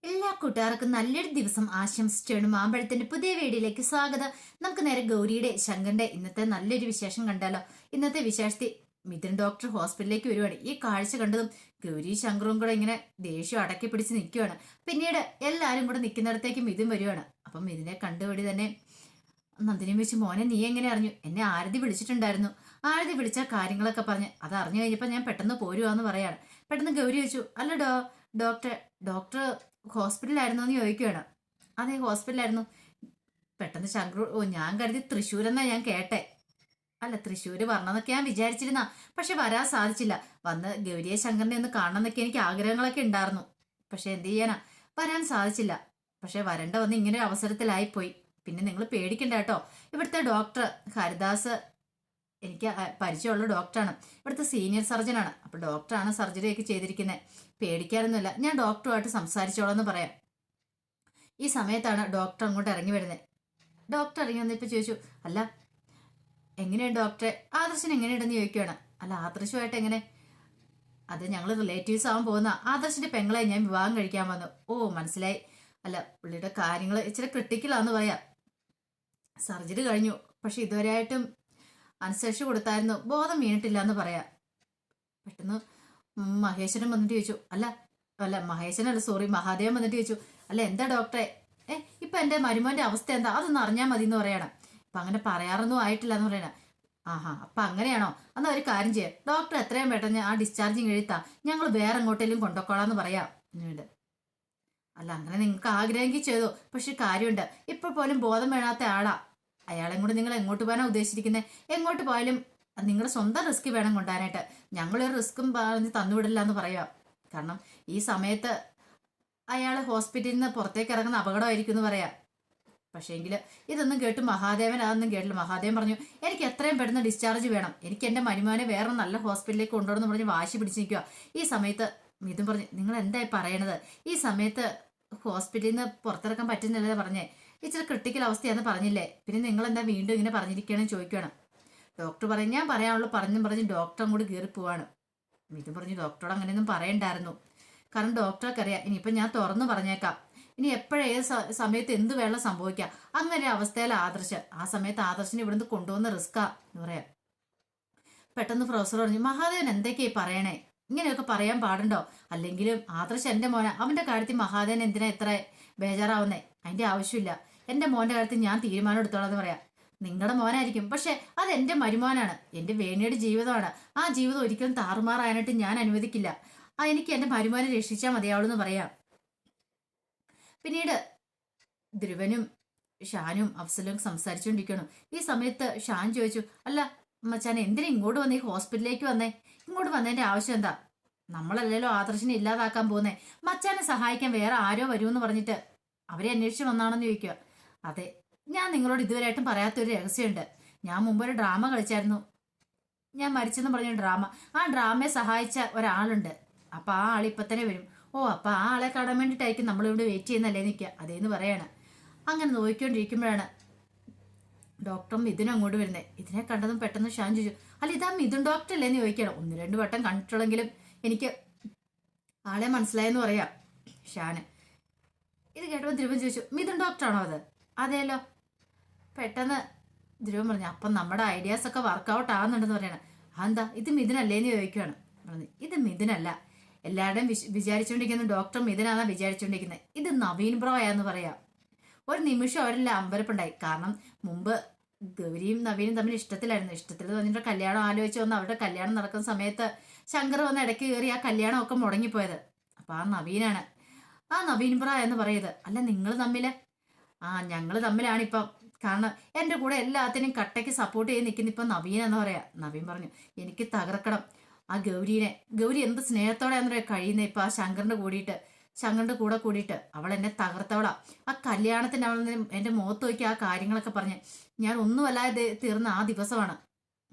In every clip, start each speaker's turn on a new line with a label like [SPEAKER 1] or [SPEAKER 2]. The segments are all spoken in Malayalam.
[SPEAKER 1] എല്ലാ കൂട്ടുകാർക്കും നല്ലൊരു ദിവസം ആശംസിച്ചാണ് മാമ്പഴത്തിന്റെ പുതിയ വീഡിയോയിലേക്ക് സ്വാഗതം. നമുക്ക് നേരെ ഗൗരിയുടെ ശങ്കറിന്റെ ഇന്നത്തെ നല്ലൊരു വിശേഷം കണ്ടാലോ. ഇന്നത്തെ വിശേഷത്തിൽ മിഥുൻ ഡോക്ടർ ഹോസ്പിറ്റലിലേക്ക് വരുവാണ്. ഈ കാഴ്ച കണ്ടതും ഗൗരി ശങ്കറും കൂടെ ഇങ്ങനെ ദേഷ്യം അടക്കി പിടിച്ച് നിൽക്കുവാണ്. പിന്നീട് എല്ലാരും കൂടെ നിൽക്കുന്നിടത്തേക്ക് മിഥുൻ വരുവാണ്. അപ്പം മിഥുനെ കണ്ടുപിടി തന്നെ നന്ദിനി വെച്ച്, മോനെ നീ എങ്ങനെ അറിഞ്ഞു? എന്നെ ആരതി വിളിച്ചിട്ടുണ്ടായിരുന്നു. ആരതി വിളിച്ച കാര്യങ്ങളൊക്കെ പറഞ്ഞ് അത് അറിഞ്ഞു കഴിഞ്ഞപ്പോൾ ഞാൻ പെട്ടെന്ന് പോരുവാന്ന് പറയാണ്. പെട്ടെന്ന് ഗൗരി വെച്ചു, അല്ല ഡോക്ടർ ഡോക്ടർ ഹോസ്പിറ്റലായിരുന്നു എന്ന് ചോദിക്കുകയാണ്. അതെ, ഹോസ്പിറ്റലായിരുന്നു. പെട്ടെന്ന് ശങ്കർ, ഓ ഞാൻ കരുതി തൃശ്ശൂരെന്നാ ഞാൻ കേട്ടെ. അല്ല, തൃശ്ശൂര് വരണമെന്നൊക്കെ ഞാൻ വിചാരിച്ചിരുന്ന, പക്ഷെ വരാൻ സാധിച്ചില്ല. വന്ന് ഗൗരിയെ ശങ്കറിനെ ഒന്ന് കാണണമെന്നൊക്കെ എനിക്ക് ആഗ്രഹങ്ങളൊക്കെ ഉണ്ടായിരുന്നു. പക്ഷെ എന്ത് ചെയ്യാനാ, വരാൻ സാധിച്ചില്ല. പക്ഷെ വരണ്ട വന്ന് ഇങ്ങനെ ഒരു അവസരത്തിലായിപ്പോയി. പിന്നെ നിങ്ങൾ പേടിക്കണ്ട കേട്ടോ. ഇവിടുത്തെ ഡോക്ടർ ഹരിദാസ് എനിക്ക് പരിചയമുള്ള ഡോക്ടറാണ്. ഇവിടുത്തെ സീനിയർ സർജനാണ്. അപ്പൊ ഡോക്ടറാണ് സർജറി ഒക്കെ ചെയ്തിരിക്കുന്നത്. പേടിക്കാനൊന്നുമില്ല, ഞാൻ ഡോക്ടറുമായിട്ട് സംസാരിച്ചോളാം എന്ന് പറയാം. ഈ സമയത്താണ് ഡോക്ടർ അങ്ങോട്ട് ഇറങ്ങി വരുന്നത്. ഡോക്ടർ ഇറങ്ങി വന്നിപ്പോ ചോദിച്ചു, അല്ല എങ്ങനെയുണ്ട് ഡോക്ടറെ, ആദർശൻ എങ്ങനെയുണ്ടെന്ന് ചോദിക്കുകയാണ്. അല്ല, ആദർശമായിട്ട് എങ്ങനെ? അത് ഞങ്ങൾ റിലേറ്റീവ്സ് ആവാൻ പോകുന്ന ആദർശിന്റെ പെങ്ങളെ ഞാൻ വിവാഹം കഴിക്കാൻ വന്നു. ഓ മനസ്സിലായി. അല്ല, പുള്ളിയുടെ കാര്യങ്ങൾ ഇച്ചിരി ക്രിട്ടിക്കലാന്ന് പറയാം. സർജറി കഴിഞ്ഞു, പക്ഷെ ഇതുവരെയായിട്ടും അനുസരിച്ച് കൊടുത്തായിരുന്നു, ബോധം വീണിട്ടില്ല എന്ന് പറയാം. പെട്ടെന്ന് മഹേശ്വരൻ വന്നിട്ട് ചോദിച്ചു, അല്ല അല്ല മഹേശ്വരനല്ല, സോറി, മഹാദേവൻ വന്നിട്ട് ചോദിച്ചു, അല്ല എന്താ ഡോക്ടറെ, ഇപ്പൊ എന്റെ മരുമോന്റെ അവസ്ഥ എന്താ, അതൊന്ന് അറിഞ്ഞാൽ മതി എന്ന് പറയണം. അപ്പൊ അങ്ങനെ പറയാറൊന്നും ആയിട്ടില്ല എന്ന് പറയണ. ആഹാ, അപ്പൊ അങ്ങനെയാണോ? എന്നാ ഒരു കാര്യം ചെയ്യാം, ഡോക്ടർ എത്രയും പെട്ടെന്ന് ആ ഡിസ്ചാർജിങ് എഴുത്താ, ഞങ്ങൾ വേറെ എങ്ങോട്ടെങ്കിലും കൊണ്ടുപോക്കോളാന്ന് പറയാം. അല്ല, അങ്ങനെ നിങ്ങൾക്ക് ആഗ്രഹമെങ്കിൽ ചെയ്തോ, പക്ഷെ കാര്യമുണ്ട്, ഇപ്പൊ പോലും ബോധം വേണാത്ത ആളാ. അയാളെയും കൂടെ നിങ്ങൾ എങ്ങോട്ട് പോകാനാ ഉദ്ദേശിച്ചിരിക്കുന്നത്? എങ്ങോട്ട് പോയാലും നിങ്ങളുടെ സ്വന്തം റിസ്ക് വേണം കൊണ്ടുപോകാനായിട്ട്. ഞങ്ങളൊരു റിസ്ക്കും പറഞ്ഞ് തന്നുവിടില്ല എന്ന് പറയാം. കാരണം ഈ സമയത്ത് അയാൾ ഹോസ്പിറ്റലിൽ നിന്ന് പുറത്തേക്ക് ഇറങ്ങുന്ന അപകടമായിരിക്കും എന്ന് പറയാം. പക്ഷേങ്കിൽ ഇതൊന്നും കേട്ട് മഹാദേവൻ അതൊന്നും കേട്ടില്ല. മഹാദേവൻ പറഞ്ഞു, എനിക്ക് എത്രയും പെട്ടെന്ന് ഡിസ്ചാർജ് വേണം, എനിക്ക് എൻ്റെ മരുമോനെ വേറെ നല്ല ഹോസ്പിറ്റലിലേക്ക് കൊണ്ടുവന്ന് പറഞ്ഞ് വാശി പിടിച്ച് നിൽക്കുക. ഈ സമയത്ത് മിഥുൻ പറഞ്ഞു, നിങ്ങൾ എന്തായി പറയണത്? ഈ സമയത്ത് ഹോസ്പിറ്റലിൽ നിന്ന് പുറത്തിറക്കാൻ പറ്റുന്നില്ല പറഞ്ഞേ, ഇച്ചിരി ക്രിട്ടിക്കൽ അവസ്ഥയാന്ന് പറഞ്ഞില്ലേ, പിന്നെ നിങ്ങൾ എന്താ വീണ്ടും ഇങ്ങനെ പറഞ്ഞിരിക്കുകയാണെന്ന് ചോദിക്കുകയാണ്. ഡോക്ടർ പറയും, ഞാൻ പറയാനുള്ള പറഞ്ഞ് ഡോക്ടറും കൂടി കയറി പോവാണ്. മിഥുൻ പറഞ്ഞു, ഡോക്ടറോട് അങ്ങനെയൊന്നും പറയണ്ടായിരുന്നു. കാരണം ഡോക്ടർക്ക് അറിയാം, ഇനിയിപ്പം ഞാൻ തുറന്നു പറഞ്ഞേക്കാം, ഇനി എപ്പോഴേത് സമയത്ത് എന്ത് വേണം സംഭവിക്കാം. അങ്ങനെ അവസ്ഥയിൽ ആ സമയത്ത് ആദർശിനെ ഇവിടുന്ന് കൊണ്ടുവന്ന റിസ്കാ എന്ന് പറയാം. പെട്ടെന്ന് പ്രൊഫസർ പറഞ്ഞു, മഹാദേവൻ എന്തൊക്കെയായി പറയണേ, ഇങ്ങനെയൊക്കെ പറയാൻ പാടുണ്ടോ? അല്ലെങ്കിലും ആദർശ് എന്റെ മോന, അവന്റെ കാര്യത്തിൽ മഹാദേവൻ എന്തിനാ എത്ര ബേജാറാവുന്നേ? അതിന്റെ ആവശ്യമില്ല. എന്റെ മോന്റെ കാര്യത്തിൽ ഞാൻ തീരുമാനം എടുത്തോളാം എന്ന് പറയാം. നിങ്ങളുടെ മോനായിരിക്കും, പക്ഷെ അത് എന്റെ മരുമോനാണ്, എന്റെ വേണിയുടെ ജീവിതമാണ്. ആ ജീവിതം ഒരിക്കലും താറുമാറാനായിട്ട് ഞാൻ അനുവദിക്കില്ല. എനിക്ക് എന്റെ മരുമോനെ രക്ഷിച്ചാൽ മതിയാവുള്ളൂ എന്ന് പറയാം. പിന്നീട് ധ്രുവനും ഷാനും അഫ്സലും സംസാരിച്ചുകൊണ്ടിരിക്കണം. ഈ സമയത്ത് ഷാൻ ചോദിച്ചു, അല്ല മച്ചാൻ എന്തിനാ ഇങ്ങോട്ട് വന്നേ, ഹോസ്പിറ്റലിലേക്ക് വന്നേ? ഇങ്ങോട്ട് വന്നതിന്റെ ആവശ്യം എന്താ? നമ്മളല്ലല്ലോ ആദർശിനെ ഇല്ലാതാക്കാൻ പോകുന്നേ, മച്ചാനെ സഹായിക്കാൻ വേറെ ആരോ വരുമെന്ന് പറഞ്ഞിട്ട് അവരെ അന്വേഷിച്ച് വന്നാണെന്ന് ചോദിക്കുക. അതെ, ഞാൻ നിങ്ങളോട് ഇതുവരെയായിട്ടും പറയാത്തൊരു രഹസ്യമുണ്ട്. ഞാൻ മുമ്പ് ഒരു ഡ്രാമ കളിച്ചായിരുന്നു, ഞാൻ മരിച്ചെന്ന് പറഞ്ഞ ഡ്രാമ. ആ ഡ്രാമയെ സഹായിച്ച ഒരാളുണ്ട്. അപ്പൊ ആ ആൾ ഇപ്പൊ തന്നെ വരും. ഓ, അപ്പൊ ആ ആളെ കാണാൻ വേണ്ടിയിട്ടായിരിക്കും നമ്മളിവിടെ വെയിറ്റ് ചെയ്യുന്നല്ലേ നിൽക്കുക, അതേന്ന് പറയാണ്. അങ്ങനെ നോക്കിക്കൊണ്ടിരിക്കുമ്പോഴാണ് ഡോക്ടറും മിഥുനും അങ്ങോട്ട് വരുന്നത്. ഇതിനെ കണ്ടതും പെട്ടെന്ന് ഷാൻ ചോദിച്ചു, അല്ല ഇതാ മിഥുൻ ഡോക്ടർ അല്ലേന്ന് ചോദിക്കണം. ഒന്ന് രണ്ട് വട്ടം കണ്ടിട്ടുള്ളെങ്കിലും എനിക്ക് ആളെ മനസ്സിലായെന്ന് പറയാം ഷാന്. ഇത് കേട്ടപ്പോൾ ധ്രുവൻ ചോദിച്ചു, മിഥുൻ ഡോക്ടറാണോ അത്? അതേലോ. പെട്ടെന്ന് ധ്രുവൻ പറഞ്ഞു, അപ്പം നമ്മുടെ ഐഡിയാസ് ഒക്കെ വർക്കൗട്ട് ആകുന്നുണ്ടെന്ന് പറയണം. അതെന്താ, ഇത് മിഥുനല്ലേന്ന് ചോദിക്കുകയാണ്. പറഞ്ഞു, ഇത് മിഥുനല്ല, എല്ലാവരുടെയും വിചാരിച്ചുകൊണ്ടിരിക്കുന്ന ഡോക്ടർ മിഥുനാന്നാ വിചാരിച്ചുകൊണ്ടിരിക്കുന്നത്, ഇത് നവീൻ ബ്രോയാന്ന് പറയാം. ഒരു നിമിഷം അവരെല്ലാം അമ്പരപ്പുണ്ടായി. കാരണം മുമ്പ് ഗൗരിയും നവീനും തമ്മിൽ ഇഷ്ടത്തിലായിരുന്നു. ഇഷ്ടത്തിൽ പറഞ്ഞിട്ട് കല്യാണം ആലോചിച്ച് വന്ന് അവരുടെ കല്യാണം നടക്കുന്ന സമയത്ത് ശങ്കർ വന്ന് ഇടയ്ക്ക് കയറി ആ കല്യാണം ഒക്കെ മുടങ്ങിപ്പോയത്. അപ്പൊ ആ നവീനാണ്, ആ നവീൻ ബ്ര എന്ന് പറയുന്നത്. അല്ല നിങ്ങൾ തമ്മില്? ആ, ഞങ്ങൾ തമ്മിലാണ് ഇപ്പം. കാരണം എൻ്റെ കൂടെ എല്ലാത്തിനും കട്ടയ്ക്ക് സപ്പോർട്ട് ചെയ്ത് നിൽക്കുന്ന ഇപ്പം നവീൻ എന്ന് പറയാ. നവീൻ പറഞ്ഞു, എനിക്ക് തകർക്കണം ആ ഗൗരീനെ. ഗൗരി എന്ത് സ്നേഹത്തോടെയാണെന്ന് കഴിയുന്നത് ഇപ്പൊ ആ ശങ്കറിന്റെ കൂടെ കൂടിയിട്ട് അവൾ എന്നെ തകർത്തവളാ. ആ കല്യാണത്തിന് അവൾ എന്റെ മുഖത്ത് നോക്കി ആ കാര്യങ്ങളൊക്കെ പറഞ്ഞ് ഞാൻ ഒന്നുമല്ലാതെ തീർന്ന ആ ദിവസമാണ്.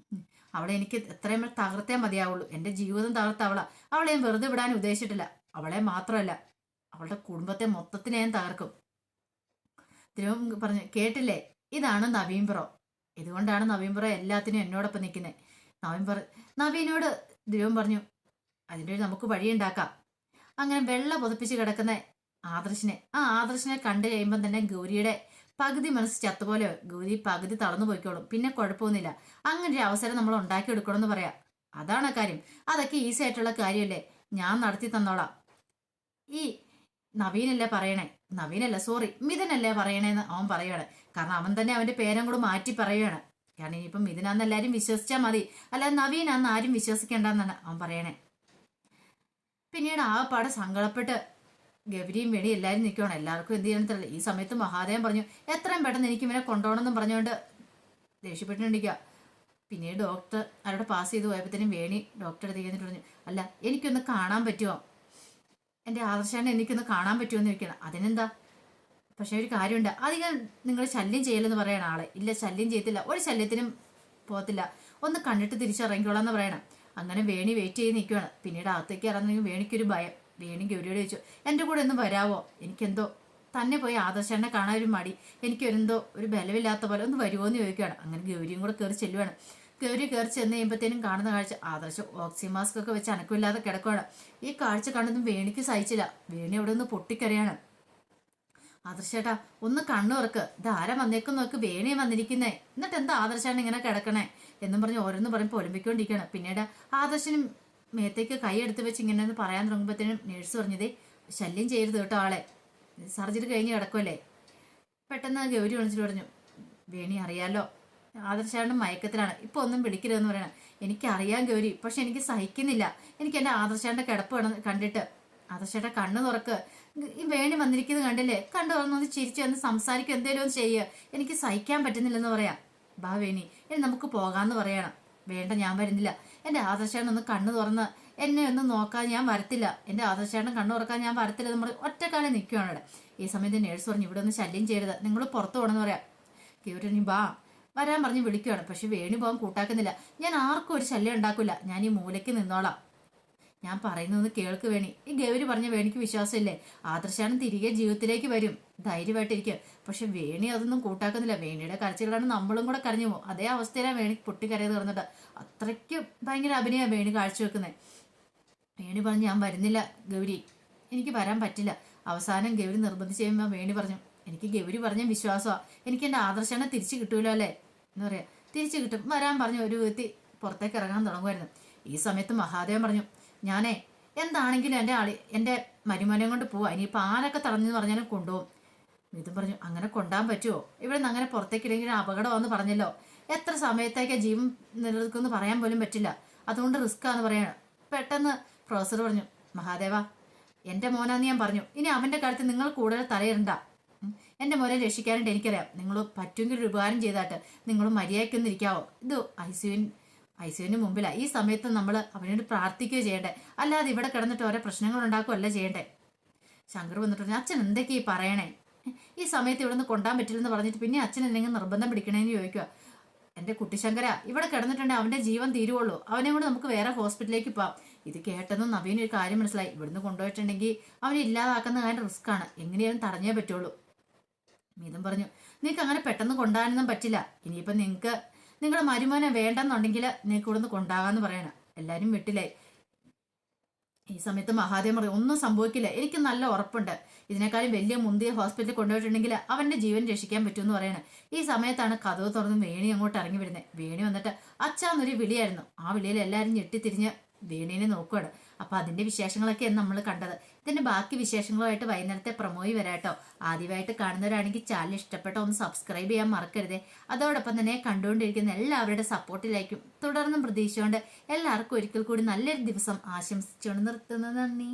[SPEAKER 1] അവളെ എനിക്ക് എത്രയും തകർത്തേ മതിയാവുള്ളൂ. എന്റെ ജീവിതം തകർത്ത അവളാ. അവളെ ഞാൻ വെറുതെ വിടാൻ ഉദ്ദേശിച്ചിട്ടില്ല. അവളെ മാത്രമല്ല, അവളുടെ കുടുംബത്തെ മൊത്തത്തിനെ ഞാൻ തകർക്കും. ധ്രുവൻ പറഞ്ഞു, കേട്ടില്ലേ, ഇതാണ് നവീൻ ബ്രോ. ഇതുകൊണ്ടാണ് നവീൻ ബ്രോ എല്ലാത്തിനും എന്നോടൊപ്പം നിൽക്കുന്നത്. നവീനോട് ധ്രുവൻ പറഞ്ഞു, അതിൻ്റെ നമുക്ക് വഴിയുണ്ടാക്കാം. അങ്ങനെ വെള്ള പുതപ്പിച്ച് കിടക്കുന്ന ആദർശിനെ കണ്ടു കഴിയുമ്പം തന്നെ ഗൗരിയുടെ പകുതി മനസ്സ് ചത്തുപോലെ ഗൗരി പകുതി തളർന്നു പോയിക്കോളും. പിന്നെ കുഴപ്പമൊന്നുമില്ല. അങ്ങനെ ഒരു അവസരം നമ്മൾ ഉണ്ടാക്കിയെടുക്കണമെന്ന് പറയാം. അതാണ് കാര്യം. അതൊക്കെ ഈസി ആയിട്ടുള്ള കാര്യമല്ലേ, ഞാൻ നടത്തി തന്നോളാം. ഈ നവീനല്ലേ പറയണേ, നവീനല്ല സോറി മിഥുനല്ലേ പറയണേന്ന് അവൻ പറയാണ്. കാരണം അവൻ തന്നെ അവന്റെ പേരും കൂടെ മാറ്റി പറയുകയാണ്. കാരണം ഇനിയിപ്പം മിഥുനാന്ന് എല്ലാരും വിശ്വസിച്ചാൽ മതി, അല്ലാതെ നവീനാന്ന് ആരും വിശ്വസിക്കേണ്ടെന്നാണ് അവൻ പറയണേ. പിന്നീട് ആ പാടെ സങ്കടപ്പെട്ട് ഗൗരിയും വേണി എല്ലാവരും നിൽക്കുകയാണ്. എല്ലാവർക്കും എന്ത് ചെയ്യണമെന്നില്ല. ഈ സമയത്ത് മഹാദേവൻ പറഞ്ഞു എത്രയും പെട്ടെന്ന് എനിക്ക് ഇവനെ കൊണ്ടുപോകണമെന്നും പറഞ്ഞുകൊണ്ട് ദേഷ്യപ്പെട്ടുണ്ടിരിക്കുക. പിന്നീട് ഡോക്ടർ അവിടെ പാസ് ചെയ്ത് പോയപ്പോഴത്തേനും വേണി ഡോക്ടറെ അടുത്ത് പറഞ്ഞു, അല്ല എനിക്കൊന്ന് കാണാൻ പറ്റുമോ, എൻ്റെ ആദർശാനെ എനിക്കൊന്ന് കാണാൻ പറ്റുമോ എന്ന് ചോദിക്കണം. അതിനെന്താ, പക്ഷെ ഒരു കാര്യമുണ്ട്, അധികം നിങ്ങൾ ശല്യം ചെയ്യലെന്ന് പറയണ ആളെ. ഇല്ല ശല്യം ചെയ്യത്തില്ല, ഒരു ശല്യത്തിനും പോകത്തില്ല, ഒന്ന് കണ്ടിട്ട് തിരിച്ചിറങ്ങിക്കോളാം എന്ന് പറയണം. അങ്ങനെ വേണി വെയിറ്റ് ചെയ്ത് നിൽക്കുകയാണ്. പിന്നീട് അകത്തേക്ക് ഇറങ്ങുന്നെങ്കിൽ വേണിക്കൊരു ഭയം. വേണി ഗൗരിയോട് ചോദിച്ചു, എൻ്റെ കൂടെ ഒന്ന് വരാവോ, എനിക്കെന്തോ തന്നെ പോയി ആദർശനെ കാണാൻ ഒരു മടി, എനിക്കൊരെന്തോ ഒരു ബലമില്ലാത്ത പോലെ, ഒന്ന് വരുമോ എന്ന് ചോദിക്കുകയാണ്. അങ്ങനെ ഗൗരിയും കൂടെ കയറി ചെല്ലുവാണ്. ഗൗരി കയറി ചെന്ന് കഴിയുമ്പോഴത്തേനും കാണുന്ന കാഴ്ച ആദർശം ഓക്സിജൻ മാസ്ക് ഒക്കെ വെച്ച് അനക്കമില്ലാതെ കിടക്കുകയാണ്. ഈ കാഴ്ച കണ്ടതും വേണിക്ക് സഹിച്ചില്ല. വേണി അവിടെ നിന്ന് പൊട്ടിക്കരയാണ്. ആദർശേട്ടാ ഒന്ന് കണ്ണുറക്ക്, ഇതാരാ വന്നേക്കും നോക്ക്, വേണിയെ വന്നിരിക്കുന്നേ, എന്നിട്ട് എന്താ ആദർശാണ് ഇങ്ങനെ കിടക്കണേ എന്നും പറഞ്ഞ് ഓരോന്ന് പറഞ്ഞ് പൊലിമ്പിക്കൊണ്ടിരിക്കുകയാണ്. പിന്നീട് ആദർശനും മേത്തേക്ക് കൈ എടുത്ത് വെച്ച് ഇങ്ങനെ പറയാൻ തുടങ്ങുമ്പോഴത്തേനും നേഴ്സ് പറഞ്ഞതേ ശല്യം ചെയ്യരുത് കേട്ടോ, ആളെ സർജറി കഴിഞ്ഞ് കിടക്കുമല്ലേ. പെട്ടെന്ന് ഗൗരി വിളിച്ചിട്ട് പറഞ്ഞു, വേണി അറിയാലോ ആദർശാണ് മയക്കത്തിലാണ്, ഇപ്പൊ ഒന്നും വിളിക്കരുതെന്ന് പറയണം. എനിക്കറിയാം ഗൗരി, പക്ഷെ എനിക്ക് സഹിക്കുന്നില്ല, എനിക്ക് എൻ്റെ ആദർശാന്റെ കിടപ്പ് വേണം കണ്ടിട്ട്. ആദർശേട്ട കണ്ണ് തുറക്ക്, ഈ വേണി വന്നിരിക്കുന്നത് കണ്ടില്ലേ, കണ്ടു തുറന്നൊന്ന് ചിരിച്ചു വന്ന് സംസാരിക്കും, എന്തേലും ഒന്ന് ചെയ്യുക, എനിക്ക് സഹിക്കാൻ പറ്റുന്നില്ലെന്ന് പറയാം. ബാ വേണി ഇനി നമുക്ക് പോകാമെന്ന് പറയണം. വേണ്ട ഞാൻ വരുന്നില്ല, എൻ്റെ ആദർശേട്ടൻ ഒന്ന് കണ്ണ് തുറന്ന് എന്നെ ഒന്ന് നോക്കാൻ ഞാൻ വരത്തില്ല, എൻ്റെ ആദർശേട്ടൻ കണ്ണു തുറക്കാൻ ഞാൻ വരത്തില്ല, നമ്മൾ ഒറ്റക്കാലം നിൽക്കുകയാണ് ഇവിടെ. ഈ സമയത്ത് നേഴ്സ് പറഞ്ഞു, ഇവിടെ ഒന്ന് ശല്യം ചെയ്യരുത്, നിങ്ങൾ പുറത്തു പോകണമെന്ന് പറയാം. ഗൗരി ബാ വരാൻ പറഞ്ഞ് വിളിക്കുകയാണ്. പക്ഷെ വേണി പോകാൻ കൂട്ടാക്കുന്നില്ല. ഞാൻ ആർക്കും ഒരു ശല്യം ഉണ്ടാക്കില്ല, ഞാൻ ഈ മൂലയ്ക്ക് നിന്നോളാം, ഞാൻ പറയുന്നൊന്ന് കേൾക്ക് വേണി. ഈ ഗൗരി പറഞ്ഞ വേണിക്ക് വിശ്വാസമില്ലേ, ആദർശാനം തിരികെ ജീവിതത്തിലേക്ക് വരും, ധൈര്യമായിട്ടിരിക്കുക. പക്ഷെ വേണി അതൊന്നും കൂട്ടാക്കുന്നില്ല. വേണിയുടെ കരച്ചിലാണ് നമ്മളും കൂടെ കരഞ്ഞു പോകും. അതേ അവസ്ഥയിലാണ് വേണി പൊട്ടിക്കരയത് തുറന്നിട്ട്. അത്രയ്ക്ക് ഭയങ്കര അഭിനയമാണ് വേണി കാഴ്ചവെക്കുന്നത്. വേണി പറഞ്ഞു, ഞാൻ വരുന്നില്ല ഗൗരി, എനിക്ക് വരാൻ പറ്റില്ല. അവസാനം ഗൗരി നിർബന്ധിച്ച് കഴിയുമ്പോൾ വേണി പറഞ്ഞു, എനിക്ക് ഗൗരി പറഞ്ഞ വിശ്വാസമാണ്, എനിക്ക് എൻ്റെ ആദർശാനെ തിരിച്ചു കിട്ടൂലോ അല്ലേ എന്ന് പറയാം. തിരിച്ചു കിട്ടും, വരാൻ പറഞ്ഞു ഒരു വ്യക്തി പുറത്തേക്ക് ഇറങ്ങാൻ തുടങ്ങുമായിരുന്നു. ഈ സമയത്ത് മഹാദേവൻ പറഞ്ഞു, ഞാനേ എന്താണെങ്കിലും എൻ്റെ മരുമോനെ കൊണ്ട് പോവാ, ഇനിയിപ്പോൾ ആരൊക്കെ തടഞ്ഞെന്ന് പറഞ്ഞാലും കൊണ്ടുപോകും. മിഥുൻ പറഞ്ഞു, അങ്ങനെ കൊണ്ടാൻ പറ്റുമോ, ഇവിടെ നിന്ന് അങ്ങനെ പുറത്തേക്കില്ലെങ്കിൽ അപകടമാണെന്ന് പറഞ്ഞല്ലോ, എത്ര സമയത്തേക്ക് ജീവൻ നിലനിൽക്കുമെന്ന് പറയാൻ പോലും പറ്റില്ല, അതുകൊണ്ട് റിസ്ക്കാന്ന് പറയാണ്. പെട്ടെന്ന് പ്രൊഫസർ പറഞ്ഞു, മഹാദേവ എൻ്റെ മോനാന്ന് ഞാൻ പറഞ്ഞു, ഇനി അവൻ്റെ കാര്യത്തിൽ നിങ്ങൾ കൂടുതൽ തലയിടണ്ട, എൻ്റെ മോനെ രക്ഷിക്കാനായിട്ട് എനിക്കറിയാം, നിങ്ങൾ പറ്റുമെങ്കിൽ ഒരു ഉപകാരം ചെയ്താട്ട് നിങ്ങൾ മര്യാദയ്ക്കൊന്നും ഇരിക്കാവോ, ഇത് ഐസിയുവിന് മുമ്പിലാണ്, ഈ സമയത്ത് നമ്മൾ അവനോട് പ്രാർത്ഥിക്കുകയോ ചെയ്യണ്ടേ, അല്ലാതെ ഇവിടെ കിടന്നിട്ട് ഓരോ പ്രശ്നങ്ങൾ ഉണ്ടാക്കുകയല്ല ചെയ്യണ്ടേ. ശങ്കർ വന്നിട്ട് പറഞ്ഞു, അച്ഛൻ എന്തൊക്കെയാ ഈ പറയണേ, ഈ സമയത്ത് ഇവിടെ നിന്ന് കൊണ്ടാൻ പറ്റില്ലെന്ന് പറഞ്ഞിട്ട് പിന്നെ അച്ഛൻ എന്തെങ്കിലും നിർബന്ധം പിടിക്കണേന്ന് ചോദിക്കുക. എൻ്റെ കുട്ടി ശങ്കര ഇവിടെ കിടന്നിട്ടുണ്ടെങ്കിൽ അവൻ്റെ ജീവൻ തീരുവുള്ളൂ, അവനെ കൊണ്ട് നമുക്ക് വേറെ ഹോസ്പിറ്റലിലേക്ക് പോവാം. ഇത് കേട്ടെന്നും നവീൻ ഒരു കാര്യം മനസ്സിലായി, ഇവിടുന്ന് കൊണ്ടുപോയിട്ടുണ്ടെങ്കിൽ അവനെ ഇല്ലാതാക്കുന്ന കാര്യം റിസ്ക്കാണ്, എങ്ങനെയാലും തടഞ്ഞേ പറ്റുള്ളൂ. മിഥുൻ പറഞ്ഞു, നിങ്ങൾക്ക് അങ്ങനെ പെട്ടെന്ന് കൊണ്ടുപോകാനൊന്നും പറ്റില്ല, ഇനിയിപ്പം നിങ്ങൾക്ക് നിങ്ങളുടെ മരുമോനെ വേണ്ടെന്നുണ്ടെങ്കിൽ നിങ്ങൾക്ക് ഇവിടുന്ന് കൊണ്ടാകാന്ന് പറയണം. എല്ലാവരും വിട്ടില്ലായി. ഈ സമയത്ത് മഹാദേവൻ പറയും, ഒന്നും സംഭവിക്കില്ല, എനിക്ക് നല്ല ഉറപ്പുണ്ട്, ഇതിനേക്കാളും വലിയ മുന്തിയ ഹോസ്പിറ്റലിൽ കൊണ്ടുപോയിട്ടുണ്ടെങ്കിൽ അവൻ്റെ ജീവൻ രക്ഷിക്കാൻ പറ്റുമെന്ന് പറയണം. ഈ സമയത്താണ് കതവ് തുറന്ന് വേണി അങ്ങോട്ട് ഇറങ്ങി വരുന്നത്. വേണി വന്നിട്ട് അച്ഛാന്നൊരു വിളിയായിരുന്നു. ആ വിളിയിൽ എല്ലാവരും ഞെട്ടിത്തിരിഞ്ഞ് വേണീനെ നോക്കുകയാണ്. അപ്പോൾ അതിൻ്റെ വിശേഷങ്ങളൊക്കെയാണ് നമ്മൾ കണ്ടത്. ഇതിൻ്റെ ബാക്കി വിശേഷങ്ങളുമായിട്ട് വൈകുന്നേരത്തെ പ്രൊമോയി വരാട്ടോ. ആദ്യമായിട്ട് കാണുന്നവരാണെങ്കിൽ ചാനൽ ഇഷ്ടപ്പെട്ട ഒന്ന് സബ്സ്ക്രൈബ് ചെയ്യാൻ മറക്കരുതേ. അതോടൊപ്പം തന്നെ കണ്ടുകൊണ്ടിരിക്കുന്ന എല്ലാവരുടെ സപ്പോർട്ടിലേക്കും തുടർന്നും പ്രതീക്ഷിച്ചുകൊണ്ട് എല്ലാവർക്കും ഒരിക്കൽ കൂടി നല്ലൊരു ദിവസം ആശംസിച്ചുകൊണ്ട് നിർത്തുന്നു. നന്ദി.